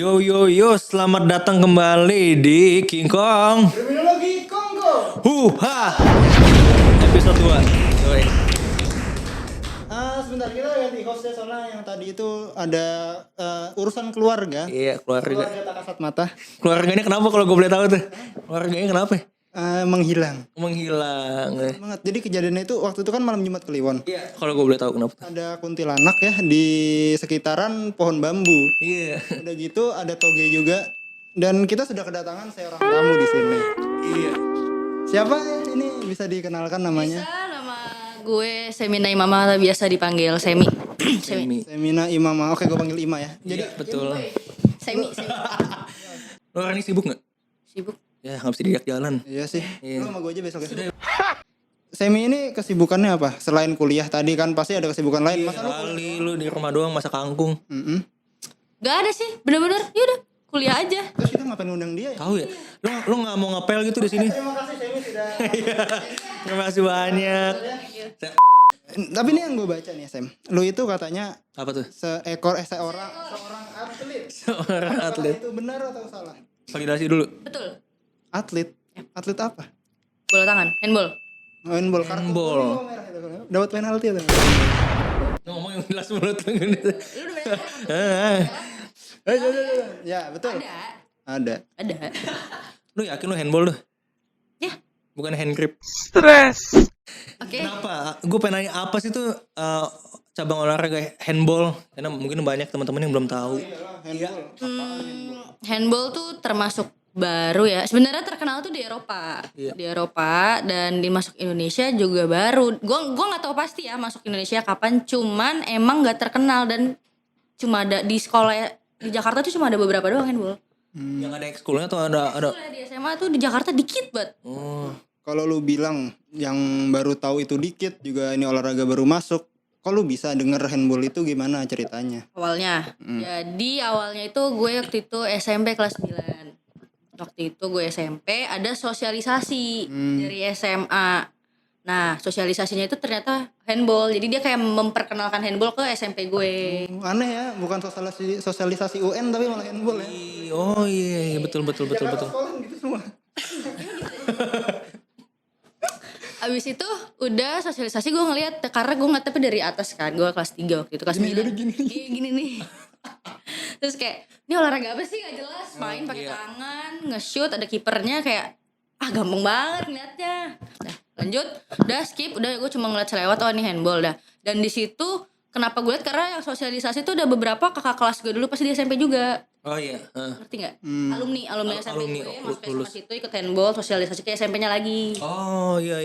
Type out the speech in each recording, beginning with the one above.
Yo yo yo, selamat datang kembali di King Kong. Kriminologi Kongo. Huha. Episode 2. Yoi. Sebentar kita ganti hostnya soalnya yang tadi itu ada urusan keluarga. Iya, keluarga. Keluarga tak kasat mata. Keluarganya kenapa kalau gue boleh tahu tuh? Keluarganya kenapa? Menghilang. Menghilang. Banget. Jadi kejadiannya itu waktu itu kan malam Jumat Kliwon. Iya, kalau gue boleh tahu kenapa? Ada kuntilanak ya di sekitaran pohon bambu. Iya. Udah gitu ada toge juga. Dan kita sudah kedatangan seorang tamu di sini. Iya. Siapa ya ini bisa dikenalkan namanya? Bisa, nama gue Semina Imama atau biasa dipanggil Semi. Semi. Semina Imama. Oke, gue panggil Ima ya. Jadi Iya, betul. Semi. Lo orang ini sibuk nggak? Sibuk. Ya, nggak bisa diajak jalan. iya sih. Iya. Lu sama gue aja besok ya. Semi ini kesibukannya apa? Selain kuliah tadi kan pasti ada kesibukan lain. Masa lu Kali lu di rumah doang masak kangkung. Gak ada sih, bener-bener. Yaudah, kuliah aja. Terus kita ngapain ngundang dia ya? Tahu ya? Lu nggak mau ngapel gitu di sini? Terima kasih Semi sudah. Terima kasih banyak. Tapi ini yang gue baca nih Sem. Lu itu katanya Apa tuh? seorang atlet. Seorang atlet. Itu benar atau salah? Validasi dulu. Betul. Atlet. Atlet apa? Bola tangan, handball. Handball. Kartu Handball. kuning sama merah itu. Dapat penalti tuh. Ngomong yang jelas mulut lu. Lu udah banyak. Ya betul. Ada. Ada. Lu yakin lu handball tuh? Ya, Bukan hand grip. oke. Kenapa? Gue pengen nanya apa sih tuh cabang olahraga handball? Karena mungkin banyak teman-teman yang belum tahu. Handball tuh termasuk baru ya. Sebenarnya terkenal tuh di Eropa. Iya. Di Eropa dan dimasuk Indonesia juga baru. Gua nggak tahu pasti ya masuk Indonesia kapan. Cuman emang nggak terkenal dan cuma ada di sekolah di Jakarta tuh cuma ada beberapa doang handball. Yang ada ekskulnya tuh ada. Sekolah di SMA tuh di Jakarta dikit banget. Oh. Kalau lu bilang yang baru tahu itu dikit juga ini olahraga baru masuk. Kok lu bisa denger handball itu gimana ceritanya? Awalnya. Jadi awalnya itu gue waktu itu SMP kelas 9. Waktu itu gue SMP ada sosialisasi dari SMA. Nah, sosialisasinya itu ternyata handball. Jadi dia kayak memperkenalkan handball ke SMP gue. Aneh ya, bukan sosialisasi UN tapi malah handball ya. Oh iya, betul. Jakarta sekolah gitu semua. Abis itu udah sosialisasi gue ngeliat karena gue ngeliat tapi dari atas kan. Gue kelas 3 waktu itu kelas 9. Iya gini nih. Terus kayak ini olahraga apa sih gak jelas. Main pakai tangan, nge-shoot ada kipernya kayak gampang banget ngeliatnya. Nah, lanjut, udah skip, udah gue cuma ngeliat selewat ini handball dah. Dan di situ kenapa gue liat karena yang sosialisasi tuh ada beberapa kakak kelas gue dulu pasti di SMP juga. Oh iya. Ngerti gak? Alumni SMP Alumni, gue masuk SMA situ ikut handball sosialisasi ke SMP-nya lagi. Oh iya.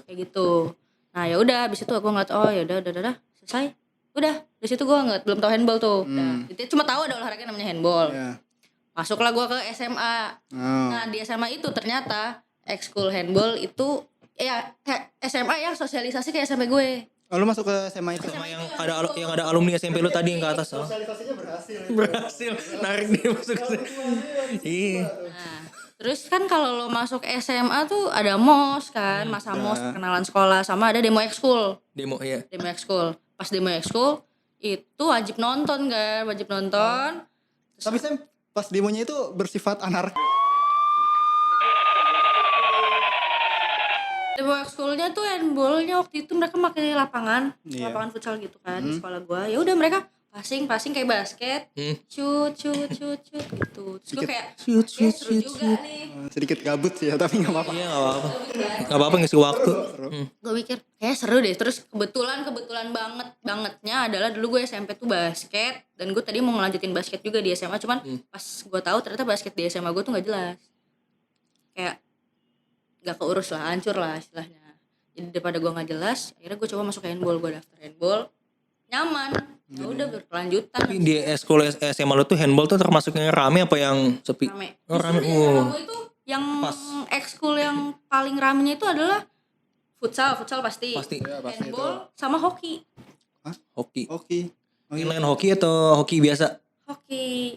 Kayak gitu. Nah ya udah abis itu aku ngeliat ya udah selesai. Udah di situ gue ngeliat belum tahu handball tuh. Nah, itu cuma tahu ada olahraga namanya handball. Ya. Masuklah gue ke SMA. Nah di SMA itu ternyata ekskul handball itu ya SMA yang sosialisasi ke SMP gue. Oh, lu masuk ke SMA itu? Sama yang ada alumni SMP lu tadi yang ke atas. Sosialisasinya berhasil. Berhasil narik dia masuk ke sana. Iya. Nah, terus kan kalau lo masuk SMA tuh ada MOS kan, masa MOS perkenalan sekolah sama ada demo ekskul. Demo ya. Demo ekskul. Pas demo ekskul itu wajib nonton kan, wajib nonton. Tapi Sam, pas demonya itu bersifat anarki. Demo ekskulnya tuh handballnya waktu itu mereka pakai lapangan, Iya. lapangan futsal gitu kan di sekolah gua. Ya udah mereka passing kayak basket, shoot gitu. Terus gue kayak seru juga nih. Sedikit gabut sih ya, tapi nggak apa-apa. Iya nggak apa-apa. Nggak apa-apa ngisi waktu. Gue mikir kayak seru deh. Terus kebetulan bangetnya adalah dulu gue SMP tuh basket dan gue tadi mau ngelanjutin basket juga di SMA. Cuman pas gue tahu ternyata basket di SMA gue tuh nggak jelas. Kayak nggak keurus lah, hancur lah istilahnya. Jadi daripada gue nggak jelas, akhirnya gue coba masuk handball. Gue daftar handball, nyaman. Ya udah berkelanjutan. Tapi di sekolah SMA lu tuh handball tuh termasuk yang rame apa yang sepi? Rame. Oh rame. Justru di SMA gue itu yang ekskul yang paling ramenya itu adalah futsal pasti. Handball sama hoki. Hoki. Oke. Inline hoki atau hoki biasa? Hoki.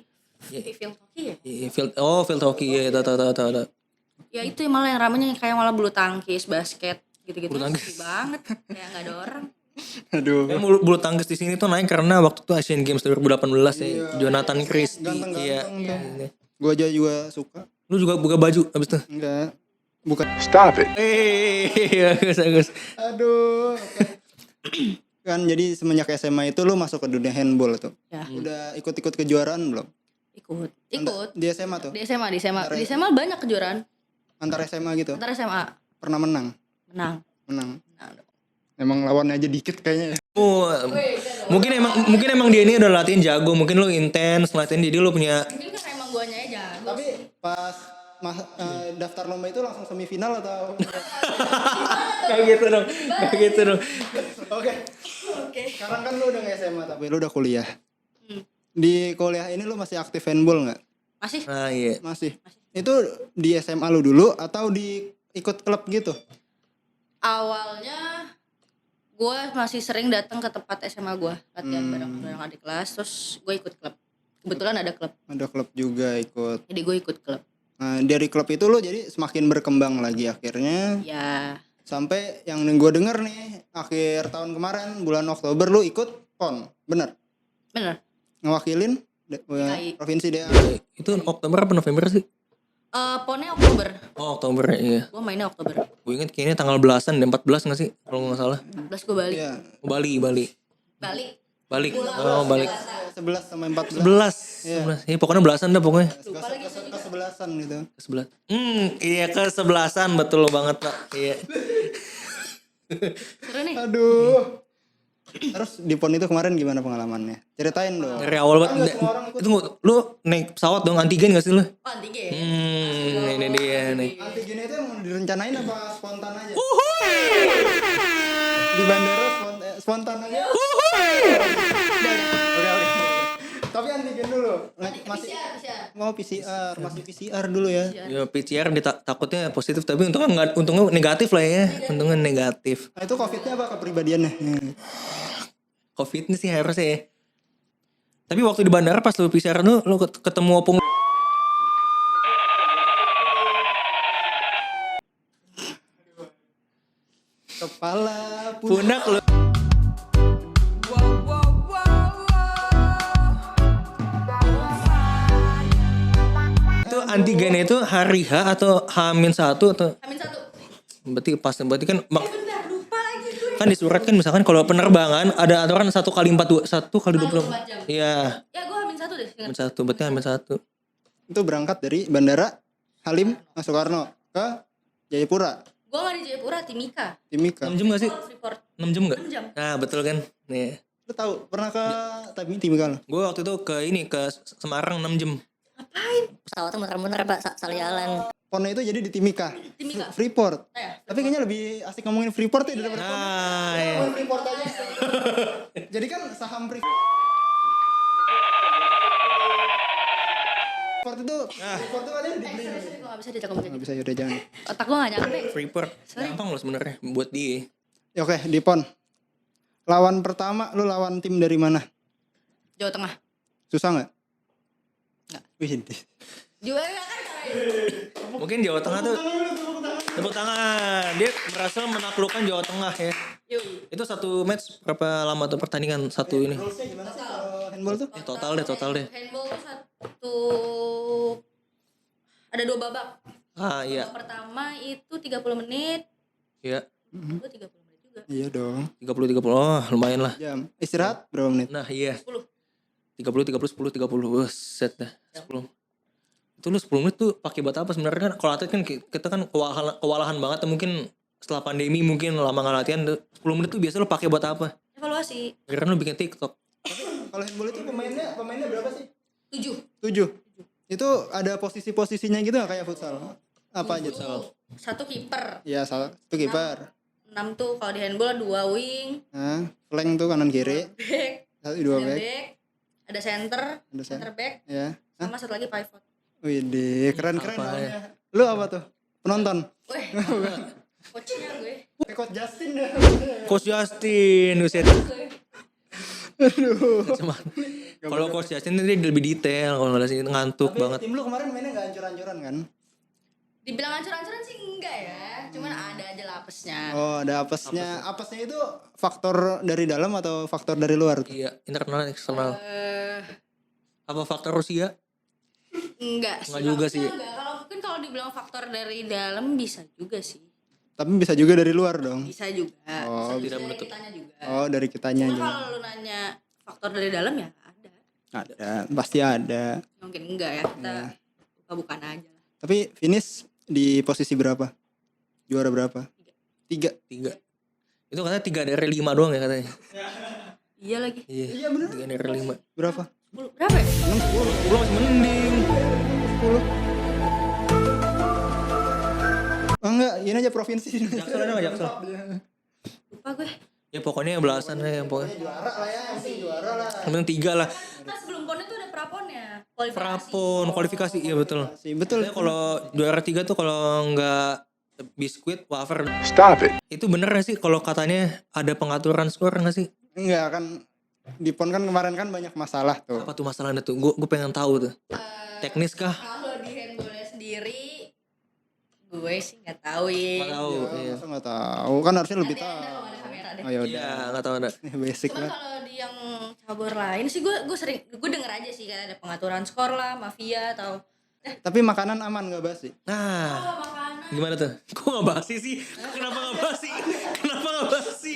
Field hoki ya? Iya, field hoki ya, tahu. Ya itu malah yang ramenya kayak malah bulu tangkis, basket gitu-gitu. Bulu tangkis. Sepi banget. Kayak enggak ada orang. Aduh. Bulu tangkis di sini tuh naik karena waktu itu Asian Games 2018 ya. Jonathan Christie. Iya. Ganteng-ganteng tuh. Gue aja juga suka. Lu juga buka baju abis itu. Enggak. Bukan. Stop it. Bagus. Aduh. Kan jadi semenjak SMA itu lu masuk ke dunia handball tuh. Ya. Udah ikut-ikut kejuaraan belum? Ikut. Di SMA tuh. Di SMA banyak kejuaraan. Antar SMA gitu. Antar SMA Pernah menang. menang. Emang lawannya aja dikit kayaknya ya. Oh, mungkin emang dia ini udah latihan jago, mungkin lu intens latihan jadi lu punya. Mungkin karena emang guanya aja. Tapi pas daftar lomba itu langsung semifinal atau? Kayak gitu dong. Oke. Sekarang kan lu udah nggak SMA tapi lu udah kuliah. Di kuliah ini lu masih aktif handball nggak? Masih. Nah iya. Masih. Itu di SMA lu dulu atau di ikut klub gitu? Awalnya gue masih sering datang ke tempat SMA gue latihan bareng adik kelas, terus gue ikut klub. Kebetulan ada klub, Ada klub juga ikut. jadi gue ikut klub. Nah, dari klub itu lu jadi semakin berkembang lagi akhirnya. Ya, Sampai yang gue denger nih akhir tahun kemarin bulan Oktober lu ikut PON, bener? bener. Ngewakilin DKI. provinsi DA. Itu Oktober apa November sih? Ponnya Oktober, Oh Oktober iya. gue mainnya Oktober. Gue inget kayaknya tanggal belasan dan 14 nggak sih kalau nggak salah. 14 gue balik. Iya. Oh, Balik. Balik. Oh balik. 11 sama 14. 11. Ya, pokoknya belasan dah pokoknya. Ke-11an gitu. Ke-11. Iya ke-11an betul banget Pak. Iya. Seru nih. Aduh. Terus di PON itu kemarin gimana pengalamannya? Ceritain dong. Dari awal Kan banget. nggak semua orang ikut. Tunggu, lu naik pesawat dong antigen gak sih lu? Oh, antigen. Ini dia nih. Antigen itu emang direncanain apa spontan aja? Di bandara spontan aja. Oke. Tapi antigen dulu. Masih PCR. mau PCR, masih PCR dulu ya. Ya PCR takutnya positif tapi untungnya negatif lah ya. Untungnya negatif. Nah, itu COVID-nya apa kepribadiannya? Covid ini sih harusnya ya. Tapi waktu di bandara pas lu PCR lu ketemu opung. Kepala Pundak lu. Itu antigen itu hari H atau H-1 atau Amin satu. berarti kan Bentar, lupa lagi gue. kan di surat kan misalkan kalau penerbangan ada aturan 1 kali 4 1 kali 20. 24 jam. Iya, Ya gue Amin satu deh. H-1 berarti H-1. itu berangkat dari bandara Halim Soekarno ke Jayapura, Gue gak di Jayapura, Timika. Timika. 6 jam gak sih? Freeport. 6 jam gak? 6 jam. Nah betul kan. Nih. Lu tahu pernah ke Timika lo? Gue waktu itu ke Semarang 6 jam. Pesawatnya muter-muter Pak, salah jalan. PON itu jadi di Timika. Timika. Freeport. Ya. Tapi kayaknya lebih asik ngomongin Freeport ya daripada PON. Nah, ya. Ngomongin Freeport aja. Jadi kan saham Freeport itu Freeport itu ada dibeli. Gue gak bisa diajak ngomong kayak Nggak gitu. bisa, yaudah jangan. Otak gue gak nyampe. Freeport. Gampang loh sebenarnya buat dia. Ya, oke, di PON. Lawan pertama lu lawan tim dari mana? Jawa Tengah. Susah nggak? Nggak. Wih, Juara kan. Mungkin Jawa Tengah tuh tepuk tangan. Dia berhasil menaklukkan Jawa Tengah ya. Yuk. Itu satu match berapa lama tuh pertandingan satu ini? Rulesnya gimana sih kalau handball tuh? Total deh. Handball tuh ada 2 babak. Ah iya. Babak pertama itu 30 menit. Iya. Gue 30 menit juga. Iya dong. 30. Oh, lumayan lah. Jam istirahat berapa menit? Nah, iya. 10. 30 10. Set dah. 10. Itu lu 10 menit tuh pakai buat apa sebenarnya kan kalau atlet kan kita kan kewalahan banget mungkin setelah pandemi mungkin lama nggak latihan 10 menit tuh biasa lu pakai buat apa? Evaluasi. Kira lu bikin TikTok. Kalau handball itu pemainnya berapa sih? 7. 7. Itu ada posisi-posisinya gitu nggak kayak futsal? Apa aja tuh? 1 kiper. Ya, satu kiper. 6 tuh kalau di handball 2 wing, Nah, flank tuh kanan kiri. back, Dua ada back. ada center, Ada center back, Ya. sama satu lagi pivot. Wih, keren Apa namanya. ya? Lu apa tuh? Penonton. Weh, coachnya gue. Coach Justin ya. Coach Justin, buset. Aduh. Cuma kalau Coach Justin dia lebih detail kalau nggak sih ngantuk Tapi banget. tim lu kemarin mainnya nggak hancur-hancuran kan? Dibilang hancur-hancuran sih enggak ya. Cuman ada aja lah apesnya. Oh, ada apesnya. Apesnya itu faktor dari dalam atau faktor dari luar? Iya, internal eksternal. Apa faktor Rusia? Enggak sih. Enggak juga sih. Enggak. Kalau mungkin kalau dibilang faktor dari dalam bisa juga sih. Tapi bisa juga dari luar dong. Bisa juga. Oh, bisa tidak dari menutup. kitanya juga. Oh, dari kitanya Cuma aja. kalau lu nanya faktor dari dalam ya ada. Ada, pasti ada. Mungkin enggak ya. Kita buka-bukaan aja lah. Tapi finish di posisi berapa? Juara berapa? 3. 3. Itu katanya 3 dari 5 doang ya katanya. Iya lagi. Iya bener. 3 dari 5. Berapa? 10. Berapa ya? 10 masih mending. 10. Oh enggak, ini aja provinsi. Jaksel ada nggak Jaksel? Lupa gue. Ya pokoknya belasan lah yang pokoknya. Juara lah ya, yang penting juara lah. Yang penting 3 lah. Nah sebelum ponnya tuh ada praponnya. Kualifikasi. Prapon, kualifikasi, iya betul. Betul. Saya kalau juara 3 tuh kalau nggak biskuit, wafer. Stop it. Itu bener gak sih kalau katanya ada pengaturan skor gak sih? Enggak kan di PON kan kemarin kan banyak masalah tuh. Apa tuh masalahnya tuh? Gue pengen tahu tuh. Teknis kah? Kalau di handballnya sendiri, gue sih nggak tahu ya. Nggak tahu. Iya. Masa nggak tahu kan harusnya lebih Ada tahu. kalau ada kamera deh. Oh ya Iya, udah. nggak tahu ada. Basic Cuman lah. kalau di yang cabur lain sih gue denger aja sih kan ada pengaturan skor lah, mafia atau Tapi makanan aman nggak basi? Nah, makanan. gimana tuh? Kok nggak basi sih? Kenapa nggak basi? Kenapa nggak basi?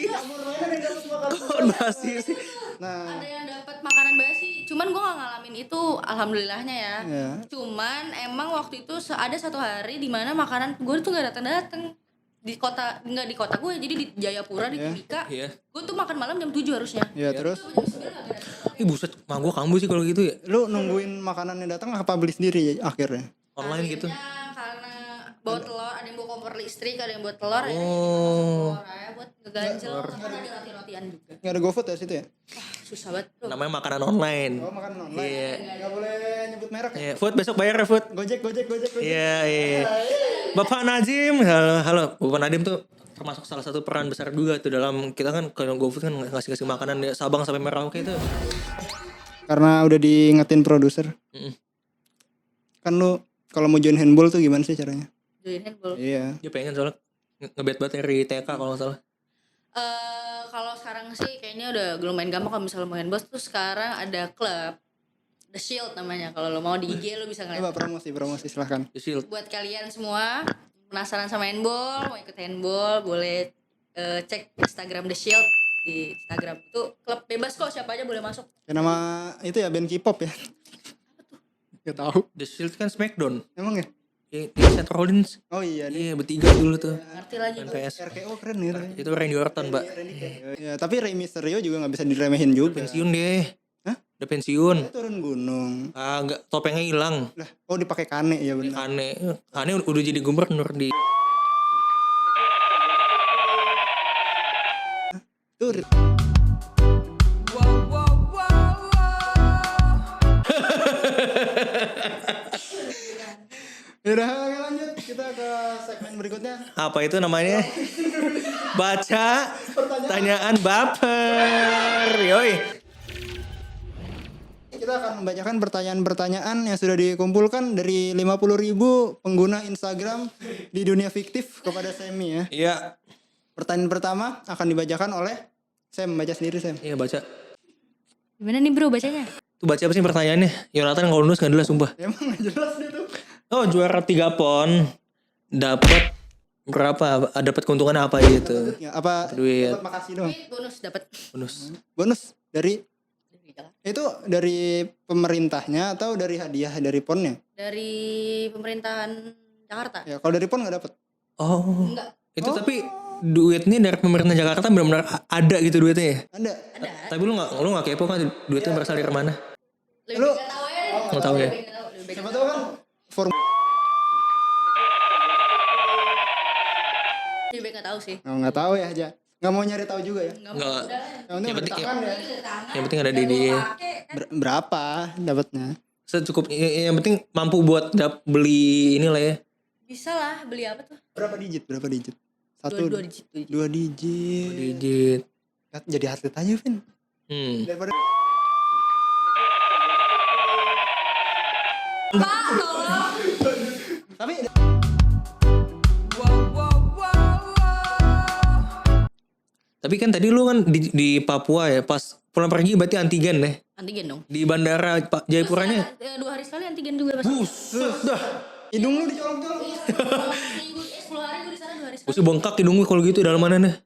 Kok basi sih? Nah, Ada yang dapat makanan basi. Cuman gue gak ngalamin itu, alhamdulillahnya ya. ya. Cuman emang waktu itu ada satu hari di mana makanan gue tuh nggak datang di kota, nggak di kota gue, jadi di Jayapura di Timika. Iya. Gue tuh makan malam jam 7 harusnya. Ya terus Jam 9 nggak datang. Ih buset, mah gue kambuh sih kalau gitu ya. lu nungguin makanannya datang apa beli sendiri akhirnya? Online gitu. Akhirnya karena bawa telur, ada yang bawa kompor listrik, ada yang bawa telur, ada yang Oh. telur ya buat ngeganjel. Kan ada roti-rotian juga. Nggak ada GoFood ya situ ya? Susah banget bro. Namanya makanan online. Oh makanan online. Iya. Nggak boleh nyebut merek ya? Iya, Food besok bayar ya Food. Gojek. Iya, iya. Bapak Najim, halo. Bapak Najim tuh termasuk salah satu peran besar juga tuh dalam kita kan kalau GoFood kan ngasih makanan ya, Sabang sampai Merauke itu. Karena udah diingetin produser. Mm-mm. Kan lu kalau mau join handball tuh gimana sih caranya? Join handball. Iya. Dia pengen soalnya ngebet banget dari TK kalau nggak salah. Kalau sekarang sih kayaknya udah lumayan gampang kalau misalnya mau handball tuh sekarang ada klub The Shield namanya. Kalau lo mau di IG lo bisa ngeliat. Coba promosi silahkan. The Shield. Buat kalian semua penasaran sama handball, mau ikut handball, boleh cek Instagram The Shield di Instagram. Itu klub bebas kok, siapa aja boleh masuk. Ya nama itu ya band K-pop ya? Gak tahu. The Shield kan Smackdown. Emang ya? Di Seth Rollins. Oh iya nih. Iya, bertiga dulu tuh. Ngerti lagi. Main PS. RKO keren nih. Itu Randy Orton, Pak. Ya, tapi Rey Mysterio juga nggak bisa diremehin juga. Pensiun deh. Hah? Udah pensiun. Dia turun gunung. Ah, enggak, topengnya hilang. Lah, oh dipakai Kane ya benar. Kane udah jadi gubernur di Tuh. Yaudah, oke, lanjut kita ke segmen berikutnya. apa itu namanya? Baca pertanyaan baper. Yoi. Kita akan membacakan pertanyaan-pertanyaan yang sudah dikumpulkan dari 50.000 pengguna Instagram di dunia fiktif kepada Semi ya. Iya. Pertanyaan pertama akan dibacakan oleh Sam, baca sendiri Sam. Iya baca. Gimana nih bro bacanya? Tuh baca apa sih pertanyaannya? Yonatan kalau nulis gak jelas sumpah. Emang gak jelas dia tuh. Oh juara 3 pon dapat berapa? Dapat keuntungan apa gitu? Ya, apa Duit. dapat makasih doang. Duit bonus dapat. Bonus. Bonus dari itu dari pemerintahnya atau dari hadiah dari ponnya? Dari pemerintahan Jakarta. Ya, kalau dari pon nggak dapat. Oh. Enggak. Itu tapi duitnya dari pemerintah Jakarta benar-benar ada gitu duitnya ya? Ada. Tapi lu nggak kepo kan duitnya berasal dari mana? Lebih Lu- nggak tahu ya. Nggak tahu ya? Lebih nggak tahu, lebih baik Siapa nggak tahu kan form. Lebih baik nggak tahu sih. Oh, nggak tahu ya aja. Nggak mau nyari tahu juga ya. Enggak. Yang penting Yang udah penting- tangan ya. Yang penting ada di dia. Berapa dapatnya? Secukup yang penting mampu buat beli inilah ya. Bisa lah beli apa tuh? Berapa digit? Satu. Dua digit. Dua digit. Digit. Jadi atlet aja Vin. Daripada Pak tolong. tapi Tapi kan tadi lu kan di Papua ya, pas pulang pergi berarti antigen deh. Antigen dong. Di bandara Pak Jayapuranya. 2 hari sekali antigen juga pas. Buset dah. Hidung lu dicolok-colok. 10 hari gue di sana 2 hari sekali. Mesti bengkak hidung gue kalau gitu dalam mana nih?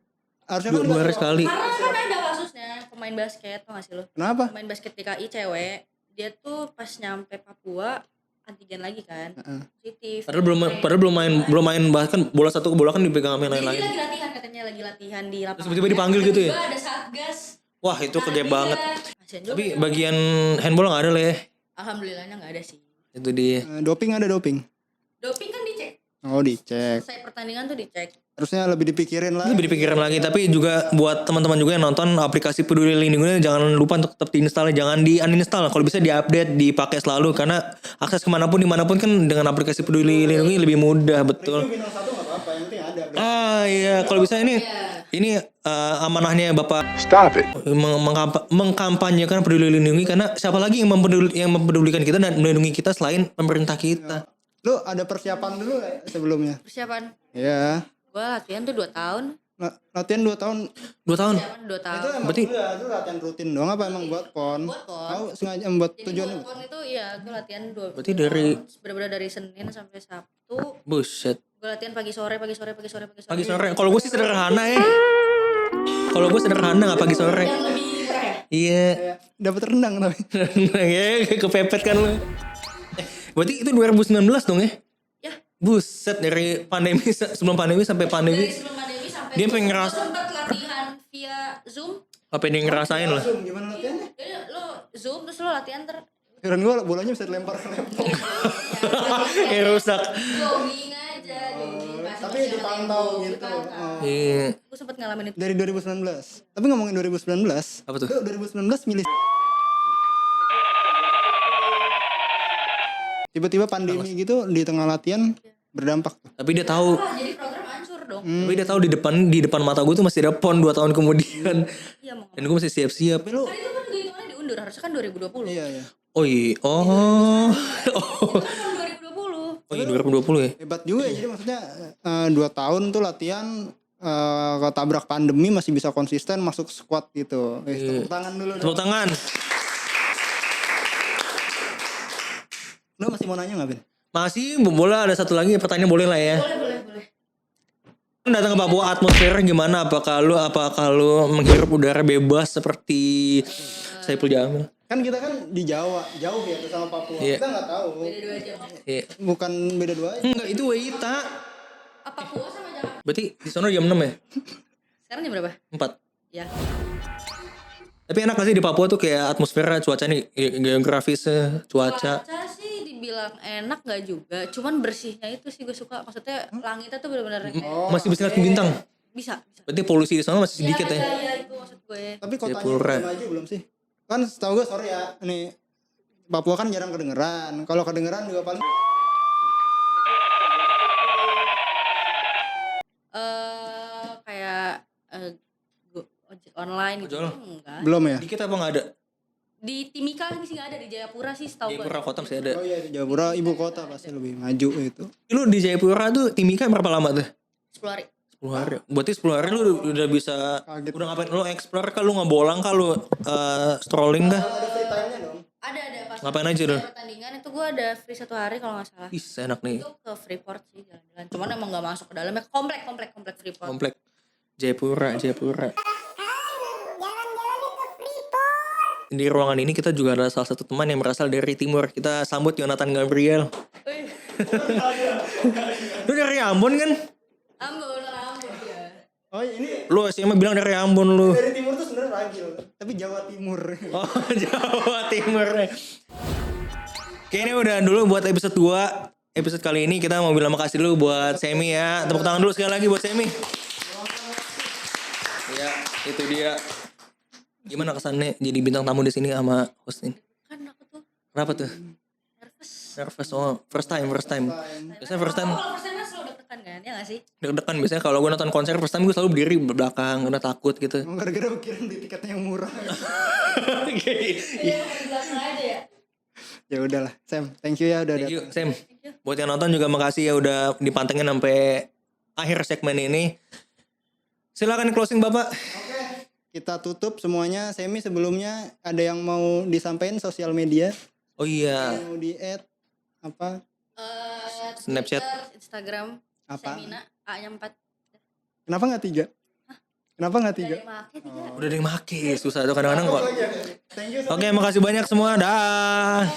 Harusnya kan 2 hari sekali. Karena kan ada kasusnya pemain basket, tau gak sih lo? Kenapa? Pemain basket DKI cewek, dia tuh pas nyampe Papua antigen lagi kan, positif. Padahal belum main bahkan bola satu bola kan dipegang sama yang Jadi dia lain-lain. lagi latihan katanya, lagi latihan di lapangan. Terus tiba-tiba dipanggil gitu ya? Tiba-tiba ada satgas. Wah itu kerja banget. Kasian juga. Tapi bagian handball nggak ada lah ya. Alhamdulillahnya nggak ada sih. Itu dia. Doping ada doping. Doping kan dicek. Oh dicek. Selesai pertandingan tuh dicek. Harusnya lebih dipikirin lah. Lebih dipikirin lagi. Tapi juga buat teman-teman juga yang nonton aplikasi Peduli Lindungi, jangan lupa untuk tetap diinstal, jangan di uninstall. Kalau bisa diupdate, dipakai selalu karena akses kemanapun dimanapun kan dengan aplikasi Peduli Lindungi lebih mudah, betul. Bintang 1 nggak apa-apa, yang penting ada. Ah iya, kalau bisa ini amanahnya Bapak Stop it. mengkampanyekan Peduli Lindungi karena siapa lagi yang mempedulikan kita dan melindungi kita selain pemerintah kita. Lu ada persiapan dulu nggak sebelumnya? Persiapan. Ya. Gua latihan tuh 2 tahun. Latihan 2 tahun. 2 tahun. Persiapan 2 tahun. Itu emang Berarti- itu latihan rutin doang apa emang buat pon? Buat pon. Tahu sengaja buat Jadi tujuan buat pon itu ya gue latihan 2 Berarti dari- bener-bener dari Senin sampai Sabtu. Buset. Gue latihan pagi sore. Pagi sore. Kalau gue sih sederhana ya. Kalau gue sederhana nggak pagi sore. Yang lebih murah ya? Iya. dapat rendang tapi. Ya kepepet kan lu. Berarti itu 2019 dong ya? Ya. Buset dari pandemi sebelum pandemi sampai pandemi. Dari sebelum pandemi sampai Dia pengen Gua sempet latihan via Zoom. Apa yang dia ngerasain lah. Gimana latihannya? Jadi lo Zoom terus lo latihan Kirain gua bolanya bisa dilempar ke laptop. Kayak rusak. jogging aja, jogging. Tapi dipantau gitu. Oh. Iya. Gue sempet ngalamin itu. Dari 2019. Tapi ngomongin 2019. Apa tuh? Lu 2019 milih. Tiba-tiba pandemi gitu di tengah latihan berdampak tuh. Tapi dia tahu. Wah, jadi program hancur dong. Tapi dia tahu di depan mata gue tuh masih ada pon 2 tahun kemudian. Iya mau. Dan gue masih siap-siap. Tapi lu Kan itu kan juga hitungannya diundur, harusnya kan 2020. iya iya. Oh iya. Oh. Kan 2020. Oh iya 2020 ya. Hebat juga ya. Jadi maksudnya 2 tahun tuh latihan ketabrak pandemi masih bisa konsisten masuk squad gitu. Tepuk tangan dulu. Tepuk tangan. Lu masih mau nanya gak Ben? Masih boleh ada satu lagi pertanyaan boleh lah ya. Boleh. Lu datang ke Papua atmosfernya gimana? Apakah lu menghirup udara bebas seperti Saiful Jamil? Kan kita kan di Jawa, jauh ya sama Papua. Iya. Kita nggak tahu. Beda 2 jam. Iya. Bukan beda 2 aja. Enggak, itu Weita. Apa Papua sama Jakarta? Berarti di sana jam 6 ya? Sekarang jam berapa? 4. Ya. Tapi enak gak sih di Papua tuh kayak atmosfernya, cuacanya, geografisnya, cuaca. Cuaca sih dibilang enak nggak juga, cuman bersihnya itu sih gue suka. Maksudnya langitnya tuh benar-benar Masih bisa lihat bintang. bisa. Berarti polusi di sana masih sedikit ya. Iya, itu maksud gue. Tapi kotanya Jayapura. udah maju belum sih? Kan setahu gue sorry ya, ini Papua kan jarang kedengeran. Kalau kedengeran juga paling Kayak ojek online gitu. Ojol? Enggak. belum ya. Dikit apa nggak ada? Di Timika sih nggak ada, di Jayapura sih setahu gue. Jayapura kota masih ada. Oh iya di Jayapura ibu kota pasti lebih maju itu. Lu di Jayapura tuh Timika berapa lama tuh? 10 hari. 10 hari. Berarti 10 hari lu udah bisa Kaget. udah ngapain? Lu explore kah? Lu ngebolang kah? Lu strolling kah? Ada free time-nya dong. Ada pas Ngapain aja dong? pertandingan itu gue ada free 1 hari kalau nggak salah. Ih, enak nih. Itu ke Freeport sih jalan-jalan. Cuman emang nggak masuk ke dalamnya. Komplek Freeport. Komplek Jayapura. Di ruangan ini kita juga ada salah satu teman yang berasal dari timur. Kita sambut Yonatan Gabriel. Wih, Lu dari Ambon kan? Ambon ya. Oh ini Lu SMA bilang dari Ambon lu. dari timur tuh sebenarnya ragil, tapi Jawa Timur. Oh, Jawa Timur. Oke, ini udah dulu buat episode 2. Episode kali ini kita mau bilang makasih dulu buat Semi ya. Tepuk tangan dulu sekali lagi buat Semi. Ya, itu dia. Gimana kesannya jadi bintang tamu di sini sama host ini? Kan aku tuh Kenapa tuh? nervous. Nervous. Oh, first time. Biasanya first time Kalau first time kan selalu deg-degan kan, ya nggak sih? deg-degan. Biasanya kalau gue nonton konser first time gue selalu berdiri belakang, udah takut gitu. Emang gara-gara pikiran beli tiketnya yang murah. Iya, di belakang aja ya. Ya udahlah, Sam, thank you ya udah Thank datang. you, Sam. Buat yang nonton juga makasih ya udah dipantengin sampai akhir segmen ini. Silakan closing Bapak. Oke, kita tutup semuanya. Semi sebelumnya ada yang mau disampaikan sosial media? Oh iya, Mau di-add apa? Snapchat. Twitter, Instagram, Apa? Semina, A-nya 4. Kenapa nggak 3? Kenapa nggak 3? Udah ada yang make, susah tuh kadang-kadang kok. Thank you. Oke, makasih banyak semua. Dah.